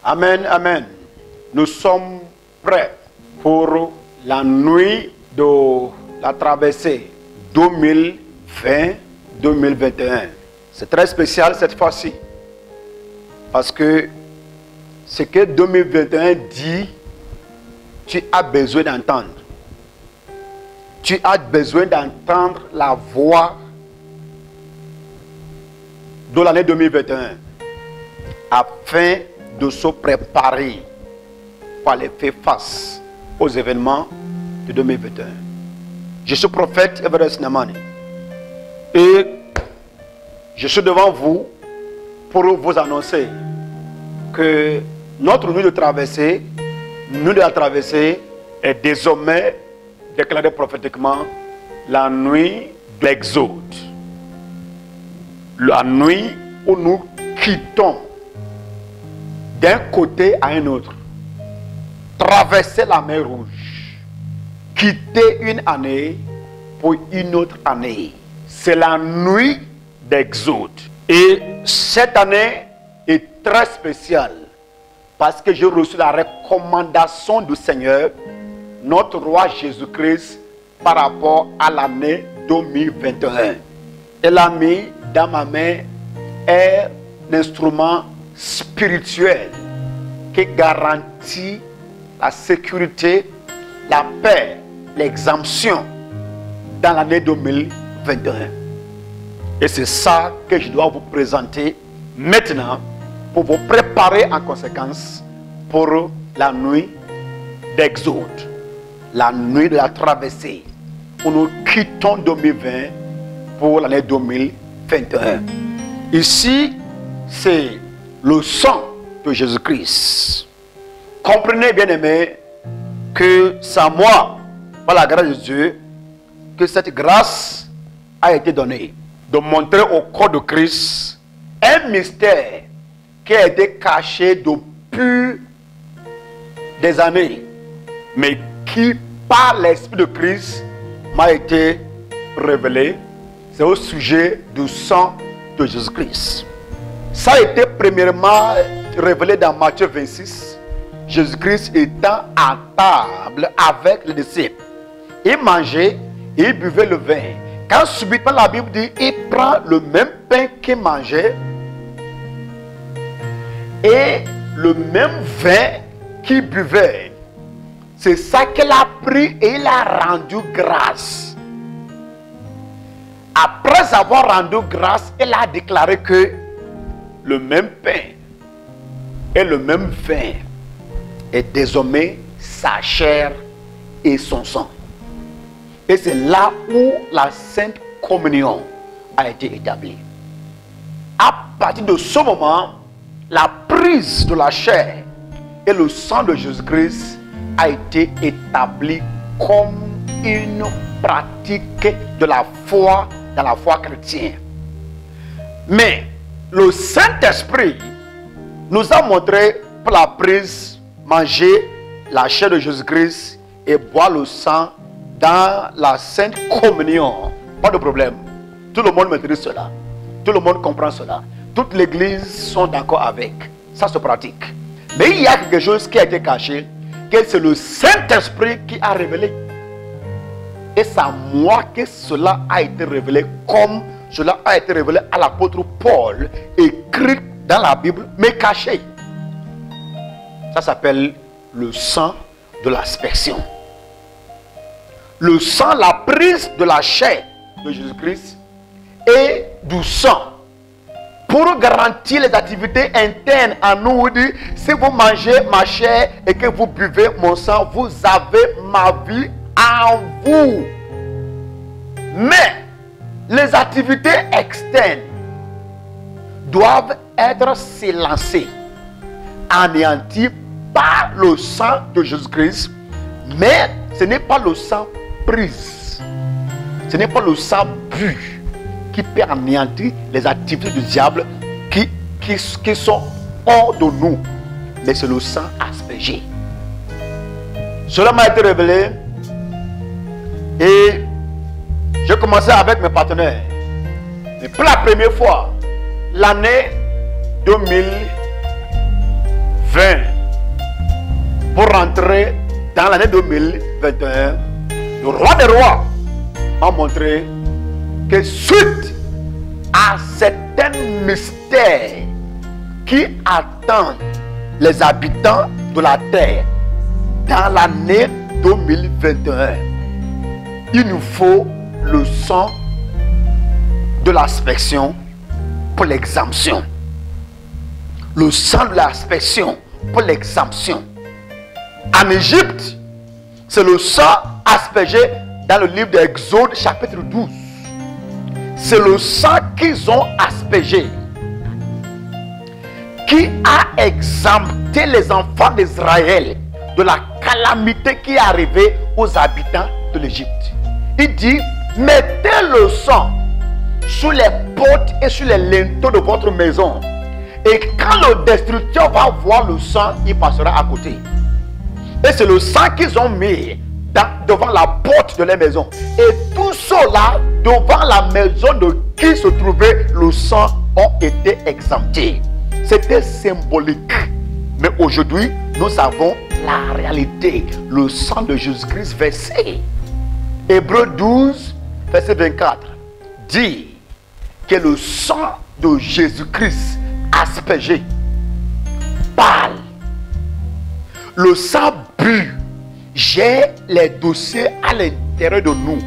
Amen, amen. Nous sommes prêts pour la nuit de la traversée 2020-2021. C'est très spécial cette fois-ci. Parce que ce que 2021 dit, tu as besoin d'entendre. Tu as besoin d'entendre la voix de l'année 2021 afin de se préparer pour aller faire face aux événements de 2021. Je suis prophète Everest Namani et je suis devant vous pour vous annoncer que notre nuit de la traversée est désormais déclarée prophétiquement la nuit de l'Exode. La nuit où nous quittons d'un côté à un autre, traverser la mer Rouge, quitter une année pour une autre année. C'est la nuit d'Exode. Et cette année est très spéciale parce que j'ai reçu la recommandation du Seigneur, notre roi Jésus-Christ, par rapport à l'année 2021. Elle a mis dans ma main un instrument spirituel qui garantit la sécurité, la paix, l'exemption dans l'année 2021. Et c'est ça que je dois vous présenter maintenant pour vous préparer en conséquence pour la nuit d'Exode, la nuit de la traversée, où nous quittons 2020 pour l'année 2021. Ici, c'est le sang de Jésus-Christ. Comprenez, bien aimés, que c'est à moi, par la grâce de Dieu, que cette grâce a été donnée de montrer au corps de Christ un mystère qui a été caché depuis des années, mais qui, par l'Esprit de Christ, m'a été révélé. C'est au sujet du sang de Jésus-Christ. Ça a été premièrement révélé dans Matthieu 26. Jésus-Christ étant à table avec les disciples. Il mangeait et il buvait le vin. Quand subitement la Bible dit, il prend le même pain qu'il mangeait et le même vin qu'il buvait. C'est ça qu'il a pris et il a rendu grâce. Après avoir rendu grâce, il a déclaré que le même pain et le même vin est désormais sa chair et son sang. Et c'est là où la Sainte Communion a été établie. À partir de ce moment, la prise de la chair et le sang de Jésus-Christ a été établie comme une pratique de la foi dans la foi chrétienne. Mais le Saint-Esprit nous a montré pour la prise, manger la chair de Jésus-Christ et boire le sang dans la Sainte Communion. Pas de problème. Tout le monde maîtrise cela. Tout le monde comprend cela. Toute l'église sont d'accord avec. Ça se pratique. Mais il y a quelque chose qui a été caché, que c'est le Saint-Esprit qui a révélé. Et c'est à moi que cela a été révélé, comme cela a été révélé à l'apôtre Paul, écrit dans la Bible, mais caché. Ça s'appelle le sang de l'aspersion. Le sang, la prise de la chair de Jésus-Christ et du sang pour garantir les activités internes à nous. Dit, si vous mangez ma chair et que vous buvez mon sang, vous avez ma vie en vous. Mais les activités externes doivent être silencées, anéanties par le sang de Jésus-Christ. Mais ce n'est pas le sang prise, ce n'est pas le sang bu qui peut anéantir les activités du diable qui sont hors de nous, mais c'est le sang aspergé. Cela m'a été révélé et j'ai commencé avec mes partenaires. Mais pour la première fois, l'année 2020 2020 pour rentrer dans l'année 2021, le roi des rois a montré que suite à certains mystères qui attendent les habitants de la terre dans l'année 2021, il nous faut le sang de l'aspersion pour l'exemption. Le sang de l'aspersion pour l'exemption. En Égypte, c'est le sang aspergé dans le livre d'Exode chapitre 12. C'est le sang qu'ils ont aspergé qui a exempté les enfants d'Israël de la calamité qui est arrivée aux habitants de l'Égypte. Il dit, mettez le sang sur les portes et sur les linteaux de votre maison. Et quand le destructeur va voir le sang, il passera à côté. Et c'est le sang qu'ils ont mis devant la porte de la maison. Et tout cela, devant la maison de qui se trouvait le sang, ont été exemptés. C'était symbolique. Mais aujourd'hui, nous avons la réalité. Le sang de Jésus-Christ versé. Hébreux 12, verset 24, dit que le sang de Jésus-Christ aspergé parle. Le sang bu gère les dossiers à l'intérieur de nous.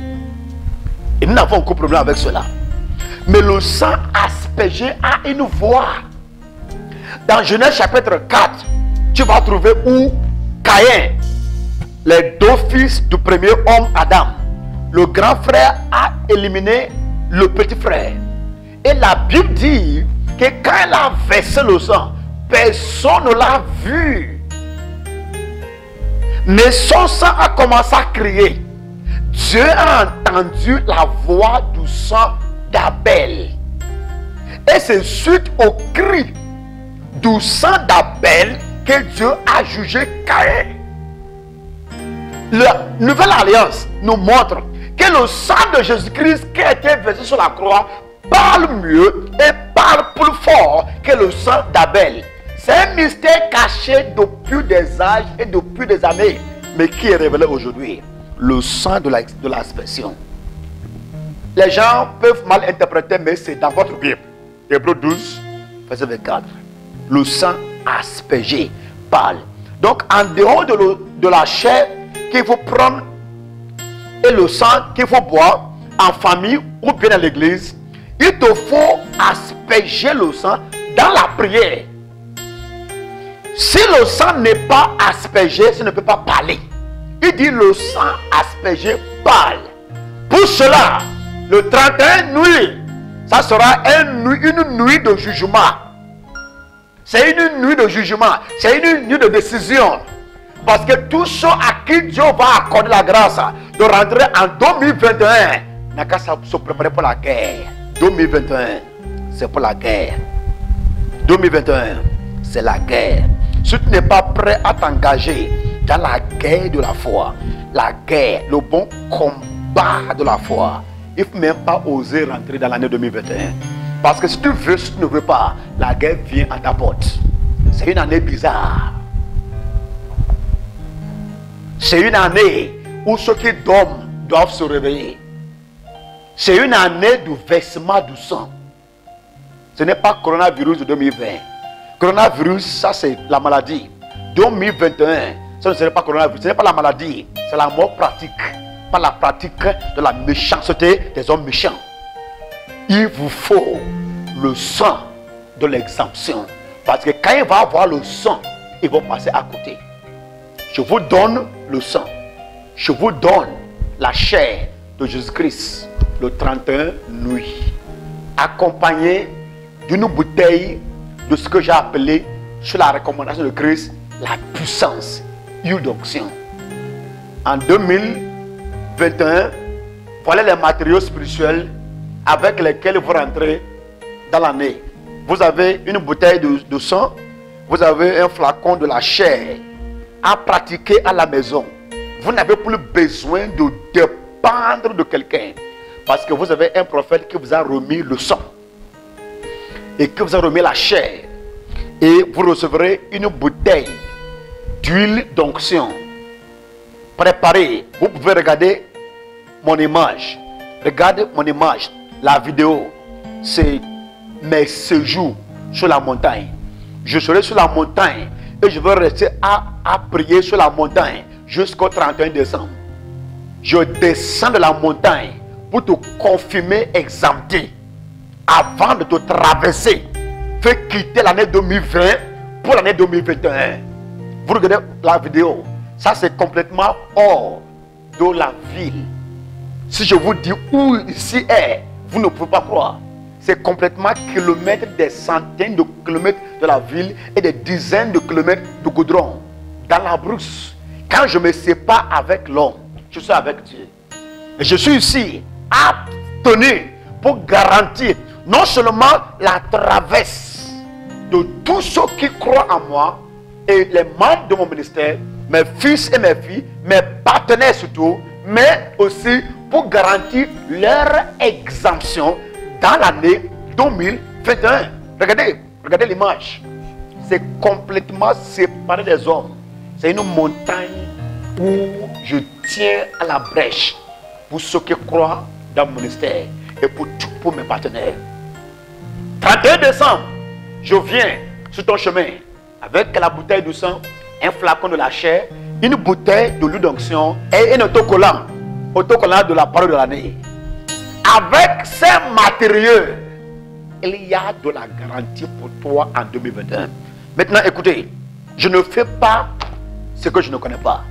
Et nous n'avons aucun problème avec cela. Mais le sang aspergé a une voix. Dans Genèse chapitre 4, tu vas trouver où Caïn, les deux fils du premier homme Adam, le grand frère a éliminé le petit frère. Et la Bible dit que quand elle a versé le sang, personne ne l'a vu. Mais son sang a commencé à crier. Dieu a entendu la voix du sang d'Abel. Et c'est suite au cri du sang d'Abel que Dieu a jugé Caïn. La nouvelle alliance nous montre que le sang de Jésus-Christ qui a été versé sur la croix parle mieux et parle plus fort que le sang d'Abel. C'est un mystère caché depuis des âges et depuis des années, mais qui est révélé aujourd'hui. Le sang de l'aspersion. Les gens peuvent mal interpréter, mais c'est dans votre Bible. Hébreux 12, verset 24. Le sang aspergé parle. Donc, en dehors de la chair qu'il faut prendre et le sang qu'il faut boire en famille ou bien à l'église, il te faut asperger le sang dans la prière. Si le sang n'est pas aspergé, ça ne peut pas parler. Il dit le sang aspergé parle. Pour cela, le 31 nuit, ça sera une nuit de jugement. C'est une nuit de jugement. C'est une nuit de décision. Parce que tous ceux à qui Dieu va accorder la grâce de rentrer en 2021, n'a qu'à se préparer pour la guerre. 2021, c'est pour la guerre. 2021, c'est la guerre. Si tu n'es pas prêt à t'engager dans la guerre de la foi, la guerre, le bon combat de la foi, il ne faut même pas oser rentrer dans l'année 2021. Parce que si tu veux, si tu ne veux pas, la guerre vient à ta porte. C'est une année bizarre. C'est une année où ceux qui dorment doivent se réveiller. C'est une année du versement du sang. Ce n'est pas coronavirus de 2020. Coronavirus, ça c'est la maladie. 2021, ça ne serait pas coronavirus. Ce n'est pas la maladie, c'est la mort pratique. Pas la pratique de la méchanceté des hommes méchants. Il vous faut le sang de l'exemption. Parce que quand il va avoir le sang, ils vont passer à côté. Je vous donne le sang. Je vous donne la chair de Jésus-Christ le 31 nuit. Accompagné d'une bouteille de ce que j'ai appelé, sur la recommandation de Christ, la puissance, huile d'onction. En 2021, voilà les matériaux spirituels avec lesquels vous rentrez dans l'année. Vous avez une bouteille de sang, vous avez un flacon de la chair à pratiquer à la maison. Vous n'avez plus besoin de dépendre de quelqu'un parce que vous avez un prophète qui vous a remis le sang et qui vous a remis la chair Et vous recevrez une bouteille d'huile d'onction préparée. Vous pouvez regarder mon image. Regardez mon image. La vidéo, c'est mes séjours sur la montagne. Je serai sur la montagne et je vais rester à prier sur la montagne jusqu'au 31 décembre. Je descends de la montagne pour te confirmer, exempté, avant de te traverser. Fais quitter l'année 2020 pour l'année 2021. Vous regardez la vidéo. Ça, c'est complètement hors de la ville. Si je vous dis où ici est, vous ne pouvez pas croire. C'est complètement kilomètres, des centaines de kilomètres de la ville et des dizaines de kilomètres de goudron. Dans la brousse. Quand je me sépare avec l'homme, je suis avec Dieu. Et je suis ici, tenu pour garantir non seulement la traverse de tous ceux qui croient en moi et les membres de mon ministère, mes fils et mes filles, mes partenaires surtout, mais aussi pour garantir leur exemption dans l'année 2021. Regardez l'image. C'est complètement séparé des hommes. C'est une montagne où je tiens à la brèche pour ceux qui croient dans mon ministère et pour mes partenaires. 31 décembre, je viens sur ton chemin avec la bouteille de sang, un flacon de la chair, une bouteille de l'huile d'onction et un autocollant de la parole de l'année. Avec ces matériaux, il y a de la garantie pour toi en 2021. Maintenant, écoutez, je ne fais pas ce que je ne connais pas.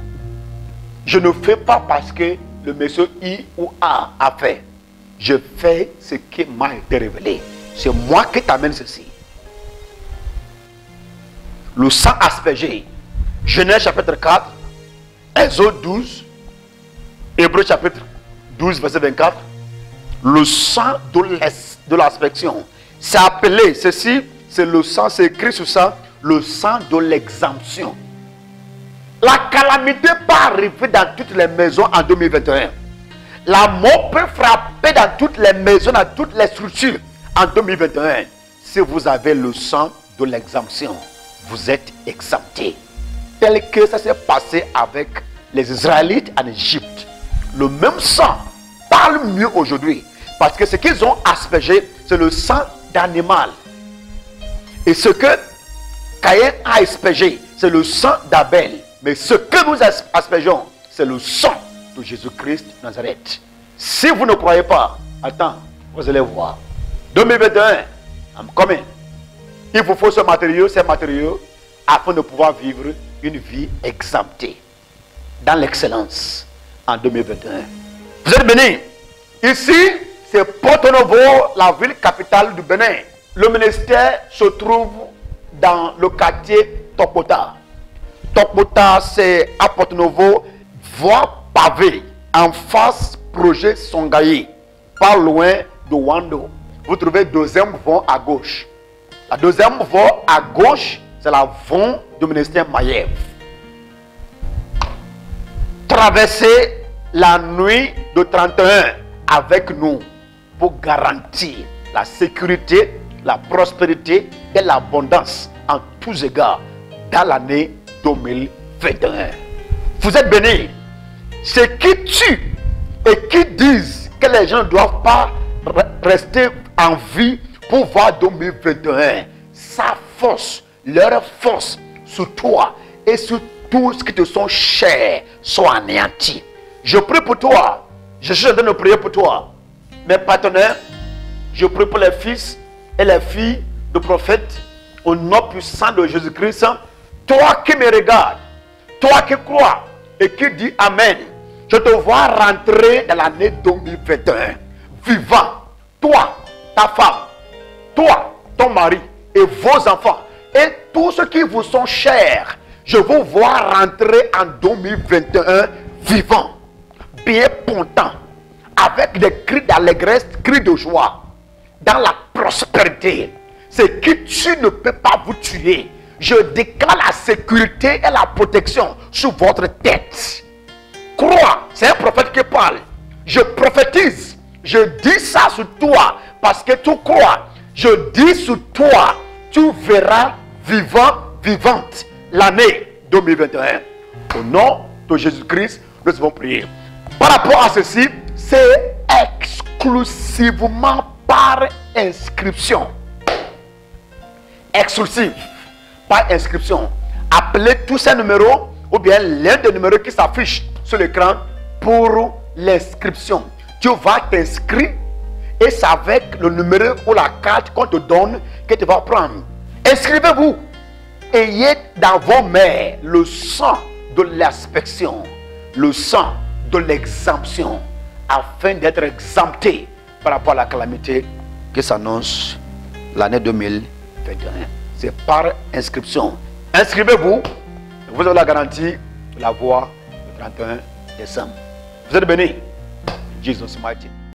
Je ne fais pas parce que le monsieur I ou A a fait. Je fais ce qui m'a été révélé. C'est moi qui t'amène ceci. Le sang aspergé. Genèse chapitre 4, Exode 12, Hébreux chapitre 12, verset 24. Le sang de l'aspersion. C'est appelé, ceci, c'est le sang, c'est écrit sur ça, le sang de l'exemption. La calamité peut arriver dans toutes les maisons en 2021. La mort peut frapper dans toutes les maisons, dans toutes les structures en 2021. Si vous avez le sang de l'exemption, vous êtes exempté. Tel que ça s'est passé avec les Israélites en Égypte. Le même sang parle mieux aujourd'hui. Parce que ce qu'ils ont aspergé, c'est le sang d'animal. Et ce que Caïn a aspergé, c'est le sang d'Abel. Mais ce que nous aspergeons, c'est le sang de Jésus-Christ de Nazareth. Si vous ne croyez pas, attends, vous allez voir. 2021, I'm coming. Il vous faut ces matériaux, afin de pouvoir vivre une vie exemptée dans l'excellence en 2021. Vous êtes bénis. Ici, c'est Porto Novo, la ville capitale du Bénin. Le ministère se trouve dans le quartier Topota. Topota, c'est à Porto Novo, voie pavée, en face projet Songaye, pas loin de Wando. Vous trouvez deuxième voie à gauche. La deuxième voie à gauche, c'est la voie du ministère Maïev. Traversez la nuit de 31 avec nous pour garantir la sécurité, la prospérité et l'abondance en tous égards dans l'année 2021. Vous êtes bénis. Ceux qui tuent et qui disent que les gens ne doivent pas rester en vie pour voir 2021, sa force, leur force sur toi et sur tout ce qui te sont chers sont anéantis. Je prie pour toi. Je suis en train de prier pour toi. Mes partenaires, je prie pour les fils et les filles de prophètes au nom puissant de Jésus-Christ. Toi qui me regardes, toi qui crois et qui dis Amen, je te vois rentrer dans l'année 2021 vivant. Toi, ta femme, toi, ton mari et vos enfants et tous ceux qui vous sont chers, je vous vois rentrer en 2021 vivant, bien content, avec des cris d'allégresse, cris de joie, dans la prospérité. Ce qui tue ne peut pas vous tuer. Je déclare la sécurité et la protection sur votre tête. Crois, c'est un prophète qui parle. Je prophétise, je dis ça sur toi parce que tu crois. Je dis sur toi, tu verras vivante l'année 2021. Au nom de Jésus-Christ, nous avons prié. Par rapport à ceci, c'est exclusivement par inscription. Exclusif, par inscription. Appelez tous ces numéros ou bien l'un des numéros qui s'affiche sur l'écran pour l'inscription. Tu vas t'inscrire et c'est avec le numéro ou la carte qu'on te donne que tu vas prendre. Inscrivez-vous. Ayez dans vos mains le sang de l'inspection, le sang de l'exemption, afin d'être exempté par rapport à la calamité qui s'annonce l'année 2021. C'est par inscription. Inscrivez-vous, vous avez la garantie de la voix le 31 décembre. Vous êtes bénis. Jesus mighty.